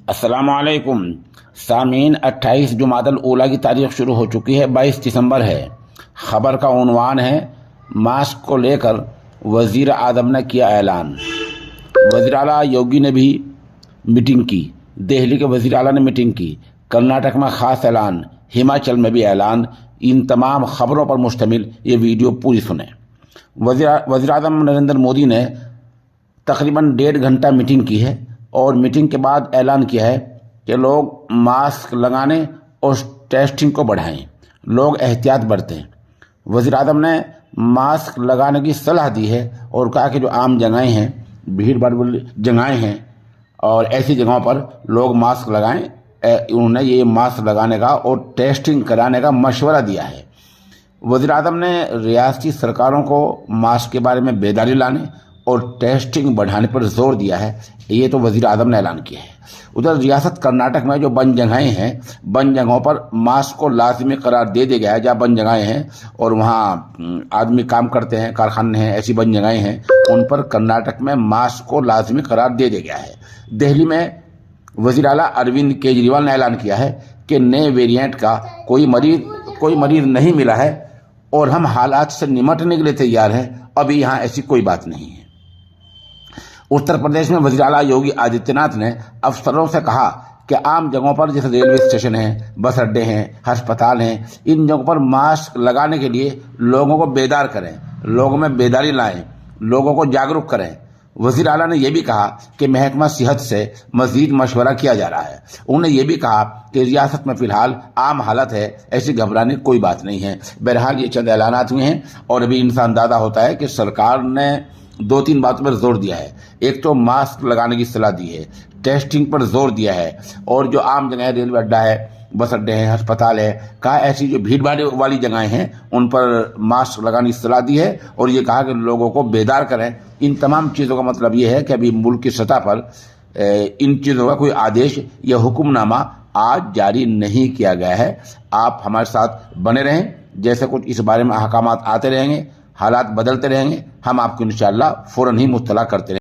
अस्सलाम वालेकुम सामीन। 28 जुमादल ऊला की तारीख शुरू हो चुकी है, 22 दिसंबर है। खबर का उन्वान है मास्क को लेकर वजीर आजम ने किया ऐलान। वजीर आला योगी ने भी मीटिंग की, दिल्ली के वजीर आला ने मीटिंग की, कर्नाटक में खास ऐलान, हिमाचल में भी ऐलान। इन तमाम खबरों पर मुश्तमिल ये वीडियो पूरी सुने। वजीर आजम नरेंद्र मोदी ने तकरीबन 1.5 घंटा मीटिंग की है और मीटिंग के बाद ऐलान किया है कि लोग मास्क लगाने और टेस्टिंग को बढ़ाएं, लोग एहतियात बरतें। वज़ीर आज़म ने मास्क लगाने की सलाह दी है और कहा कि जो आम जगहें हैं, भीड़ भाड़ वाली जगहें हैं और ऐसी जगहों पर लोग मास्क लगाएं। उन्होंने ये मास्क लगाने का और टेस्टिंग कराने का मशवरा दिया है। वज़ीर आज़म ने रियासती सरकारों को मास्क के बारे में बेदारी लाने और टेस्टिंग बढ़ाने पर जोर दिया है। ये तो वज़ीर आज़म ने ऐलान किया है। उधर रियासत कर्नाटक में जो बंद जगहें हैं, बंद जगहों पर मास्क को लाजमी करार दे दिया गया है। जहाँ बंद जगहें हैं और वहाँ आदमी काम करते हैं, कारखाने हैं, ऐसी बंद जगहें हैं, उन पर कर्नाटक में मास्क को लाजमी करार दे दिया गया है। दिल्ली में वज़ीर आला अरविंद केजरीवाल ने ऐलान किया है कि नए वेरिएंट का कोई मरीज नहीं मिला है और हम हालात से निपटने के लिए तैयार हैं। अभी यहाँ ऐसी कोई बात नहीं है। उत्तर प्रदेश में वज़ीर आला योगी आदित्यनाथ ने अफसरों से कहा कि आम जगहों पर जैसे रेलवे स्टेशन हैं, बस अड्डे हैं, अस्पताल हैं, इन जगहों पर मास्क लगाने के लिए लोगों को बेदार करें, लोगों में बेदारी लाएं, लोगों को जागरूक करें। वज़ीर आला ने यह भी कहा कि महकमा सेहत से मजीद मशवरा किया जा रहा है। उन्होंने ये भी कहा कि रियासत में फिलहाल आम हालत है, ऐसी घबराने की कोई बात नहीं है। बहरहाल ये चंद ऐलानात हुए हैं और अभी इनसे अंदाजा होता है कि सरकार ने 2-3 बातों पर जोर दिया है। एक तो मास्क लगाने की सलाह दी है, टेस्टिंग पर जोर दिया है और जो आम जगह रेलवे अड्डा है, बस अड्डे हैं, अस्पताल है, कहा ऐसी जो भीड़ भाड़ वाली जगहें हैं उन पर मास्क लगाने की सलाह दी है और ये कहा कि लोगों को बेदार करें। इन तमाम चीज़ों का मतलब ये है कि अभी मुल्क की सतह पर इन चीज़ों का कोई आदेश या हुक्मनामा आज जारी नहीं किया गया है। आप हमारे साथ बने रहें, जैसे कुछ इस बारे में अहकामात आते रहेंगे, हालात बदलते रहेंगे, हम आपको इंशाअल्लाह फ़ौरन ही मुत्तला करते रहेंगे।